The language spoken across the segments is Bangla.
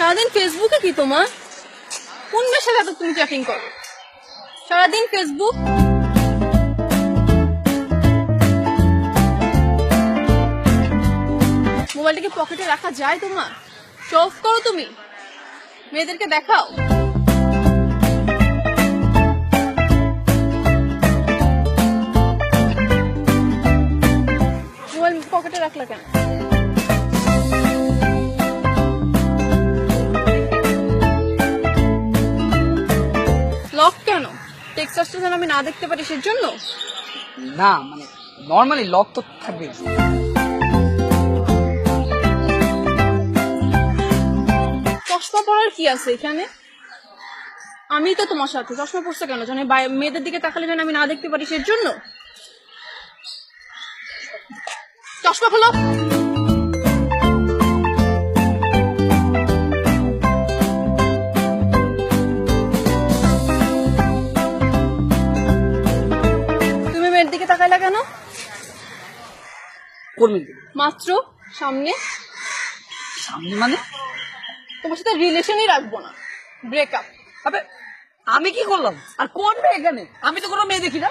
সারাদিন ফেসবুকে কি তোমার? কোন মেয়ের সাথে এত তুমি চ্যাটিং করো? সারাদিন ফেসবুক। মোবাইলটাকে পকেটে রাখা যায় তোমার? শো অফ করো তুমি, মেয়েদেরকে দেখাও। মোবাইল পকেটে রাখলা কেন? লক কেন? টেক্সট আসছে যেন আমি না দেখতে পারি সেজন্য? না মানে নরমালি লক তো থাকবে। চশমা পরার কি আছে এখানে? আমি তো তোমার সাথে, চশমা পরছে কেন? জানি মেয়েদের দিকে তাকালে যেন আমি না দেখতে পারি সেজন্য? চশমা খোলো। তুমি মেয়ের দিকে তাকাইলা কেন? করবি মাত্র সামনে সামনে মানে তোমার সাথে রিলেশনই রাখবো না, ব্রেকআপ। আবে আমি কি করলাম? আর কোন মেয়ে এখানে? আমি তো কোনো মেয়ে দেখি না।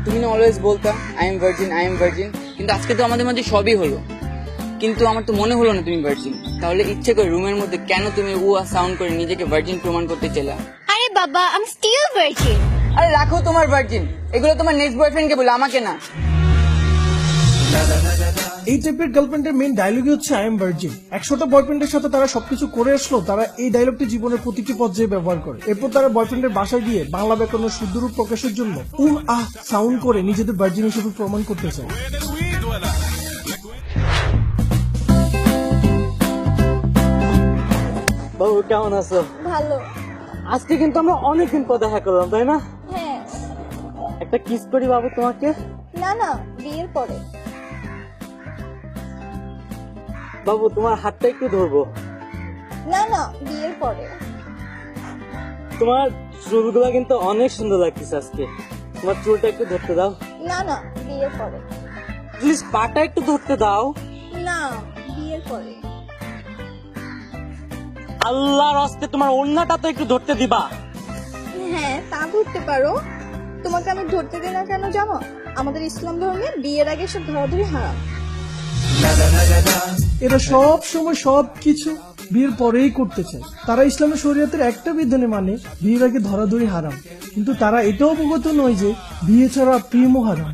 তুমি না অলওয়েজ বলতা আই এম ভার্জিন, কিন্তু আজকে তো আমাদের মাঝে সবই হলো, কিন্তু আমার তো মনে হলো না তুমি ভার্জিন। তাহলে ইচ্ছে করে রুমের মধ্যে কেন তুমি উয়া সাউন্ড করে নিজেকে ভার্জিন প্রমাণ করতে চাইলা? আরে বাবা, আই এম স্টিল ভার্জিন। আরে রাখো তোমার ভার্জিন, এগুলো তোমার নেক্সট বয়ফ্রেন্ডকে বলে, আমাকে না। এই টাইপের গার্লফ্রেন্ডের মেইন ডায়লগই হচ্ছে আই এম ভার্জিন। 100টা বয়ফ্রেন্ডের সাথে তারা সবকিছু করে আসলো, তারা এই ডায়লগটি জীবনের প্রতিটি পর্যায়ে ব্যবহার করে। এরপর তারা বয়ফ্রেন্ডের বাসায় গিয়ে বাংলা ব্যাকরণের শুদ্ধরূপ প্রকাশের জন্য সাউন্ড করে নিজেদের ভার্জিন হিসেবে প্রমাণ করতে চায়। বাবু কেমন আছো? ভালো। আজকে কিন্তু আমরা অনেকদিন পর দেখা করলাম, তাই না? হ্যাঁ। একটা কিস করি বাবু তোমাকে। না না, বিয়ের পরে। বাবু তোমার হাতটা একটু ধরবো। না না, বিয়ের পরে। তোমার চুলগুলো কিন্তু অনেক সুন্দর লাগতেছে আজকে। তোমার চুলটা একটু ধরতে দাও। না না, বিয়ের পরে। প্লিজ পাটা একটু ধরতে দাও। না, বিয়ের পরে। আল্লাহর হস্তে তোমার ওড়নাটা তো একটু ধরতে দিবা। হ্যাঁ, তা ধরতে পারো। তোমাকে আমি ধরতে দিই না কেন জানো? আমাদের ইসলাম ধর্মে বিয়ের আগে সব ধরাধরি হারাম। এরা সব সময় সবকিছু বিয়ের পরেই করতে চায়। তারা ইসলামের শরীয়তের একটা বিধানে মানে বিয়ের আগে ধরাধরি হারাম, কিন্তু তারা এটাও অবগত নয় যে বিয়ে ছাড়া প্রেমও হারাম।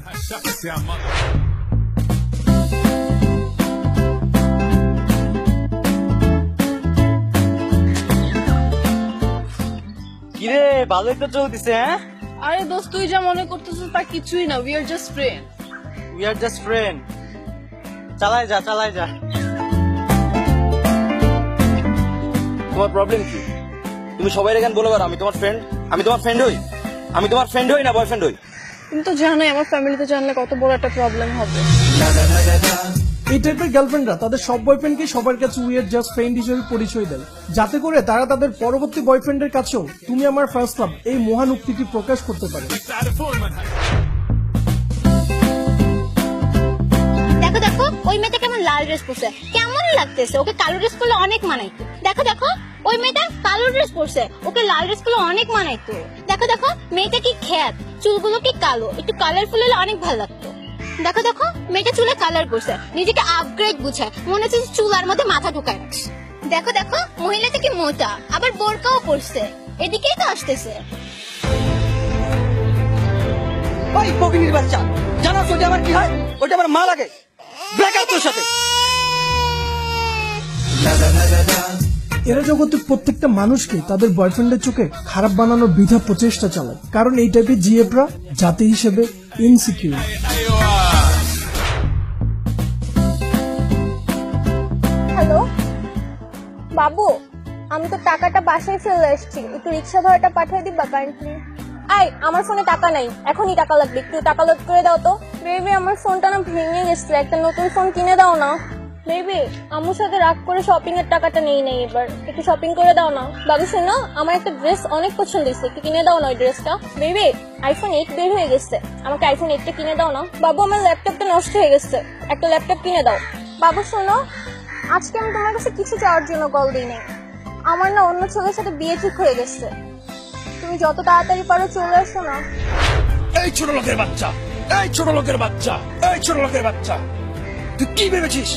কিরে ভালোই তো চলতেছে। হ্যাঁ, আরে দোস্ত, তুই যা মনে করতেছিস তা কিছুই না, we are just friend. We are just friend. চালাই যা। তোমার প্রবলেম কি? তুমি সবাই এখানে বলে পারো আমি তোমার ফ্রেন্ড হই না বয়ফ্রেন্ড হই। তুমি তো জানোই আমার ফ্যামিলিতে জানলে কত বড় একটা প্রবলেম হবে। এই টাইপের গার্লফ্রেন্ডরা তাদের সব বয়ফ্রেন্ডকে সবার কাছে উইয়ার জাস্ট ফ্রেন্ড হিসেবে পরিচয় দেয়, যাতে করে তারা তাদের পরবর্তী বয়ফ্রেন্ডের কাছেও তুমি আমার ফার্স্ট লাভ এই মহান উক্তিটি প্রকাশ করতে পারে। দেখো দেখো, ওই মেয়েটা কেমন লাল ড্রেস পরছে, কেমন লাগতেছে। ওকে কালো ড্রেস পরলে অনেক মানাইতো। দেখো দেখো, ওই মেয়েটা কালো ড্রেস পরছে, ওকে লাল ড্রেস পরলে অনেক মানাইতো। দেখো দেখো, মেয়েটা কি খ্যাত, চুলগুলো কি কালো, একটু কালারফুল হলে অনেক ভালো লাগতো। দেখো দেখো, মেয়েটা চুলে কালার করছে, নিজেকে আপগ্রেড বুঝায়, মনে হচ্ছে চুলার মধ্যে মাথা ঢুকায় রাখছে। দেখো দেখো, মহিলাটা কি মোটা, আবার বোরকাও পরছে, এদিকেই তো আসতেছে। ওই কোকিনির বাচ্চা, জানো ওটা আমার কি হয়? ওটা আমার মা লাগে। ব্রেকআপ তোর সাথে। এরা জগতের প্রত্যেকটা মানুষকে তাদের বয়ফ্রেন্ডের চোখে খারাপ বানানোর বৃথা প্রচেষ্টা চালায়, কারণ এই টাইপের জিএফরা জাতি হিসেবে ইনসিকিউর। হ্যালো বাবু, আমি তো টাকাটা বাসায় ফেলে এসেছি, একটু রিক্সা ভাড়াটা পাঠিয়ে দিবা কাইন্ডলি। আই, আমার ফোনে টাকা নাই, এখনই টাকা লাগবে, একটু টাকা লোড করে দাও তো। বেবি, আমার ফোনটা না ভেঙে গেছে, একটা নতুন ফোন কিনে দাও না। বেবি আম্মুর সাথে রাগ করে শপিং এর টাকাটা নেই এবার একটু শপিং করে দাও না। বাবু শোনো, আমার একটা ড্রেস অনেক পছন্দ হয়েছে, একটু কিনে দাও না ওই ড্রেসটা। বেবি আইফোন 8 বের হয়ে গেছে, আমাকে আইফোন 8টা কিনে দাও না। বাবু আমার ল্যাপটপটা নষ্ট হয়ে গেছে, একটা ল্যাপটপ কিনে দাও। বাবু শোনো, আজকে আমি তোমার কাছে কিছু চাওয়ার জন্য কল দিই নাই। আমার না অন্য ছেলের সাথে বিয়ে ঠিক হয়ে গেছে, তুমি যত তাড়াতাড়ি পারো চলে আসো না। এই ছোট লোকের বাচ্চা, এই ছোট লোকের বাচ্চা, এই ছোট লোকের বাচ্চা, তুই কি ভেবেছিস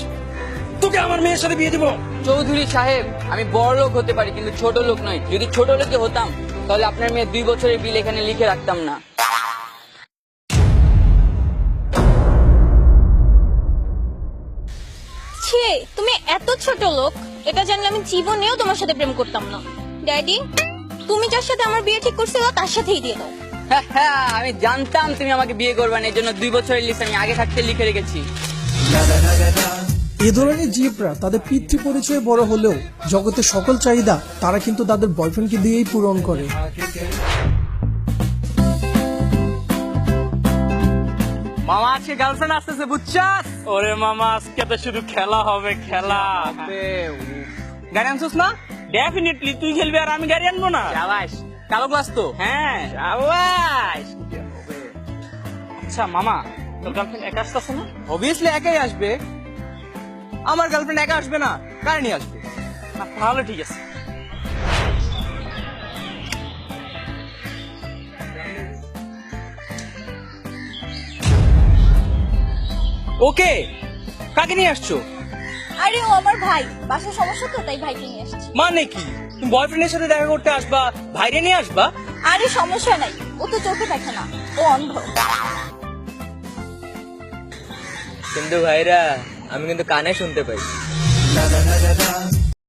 তোকে আমার মেয়ের সাথে বিয়ে দিব? চৌধুরী সাহেব, আমি বড় লোক হতে পারি কিন্তু ছোট লোক নই। যদি ছোট লোকে হতাম তাহলে আপনার মেয়ে 2 বছরের বিল এখানে লিখে রাখতাম না। ছি, তুমি এত ছোট লোক, এটা জানলে আমি জীবনেও তোমার সাথে প্রেম করতাম না। ড্যাডি, তুমি যার সাথে আমার বিয়ে ঠিক করছো তার সাথেই দিয়ে দাও। আমি জানতাম তুমি আমাকে বিয়ে করবে না, এর জন্য 2 বছরের লিস্ট আমি আগে থাকতে লিখে রেখেছি। এ ধরনের জীবরা তাদের পিতৃ পরিচয়ে বড় হলেও জগতের সকল চাহিদা তারা কিন্তু তাদের বয়ফ্রেন্ডকে দিয়েই পূরণ করে। মামা আজকে গার্লফ্রেন্ড আসতেছে বুঝছাস? ওরে মামা, আজকে তো শুধু খেলা হবে, খেলা। গাড়ি আনছিস না? ডেফিনেটলি তুই খেলবি আর আমি গাড়ি আনবো না। শাবাশ, কালো গ্লাস তো। হ্যাঁ, শাবাশ। আচ্ছা মামা, তোর গার্লফ্রেন্ড একা আসতেছে না? অবভিয়াসলি একাই আসবে। আমার গার্লফ্রেন্ড একা আসবে না, কার নিয়ে আসবে? তাহলে ঠিক আছে। ওকে, কাকে নিয়ে আসছো? আরে ও আমার ভাই, বাসার সমস্যা তো তাই ভাইকে নিয়ে আসছি। মানে কি, তুমি বয়ফ্রেন্ডের সাথে দেখা করতে আসবা, ভাইরে নিয়ে আসবা? আরে সমস্যা নাই, ও তো চোখে দেখে না, ও অন্ধ। কিন্তু ভাইরা, আমি কিন্তু কানে শুনতে পাই।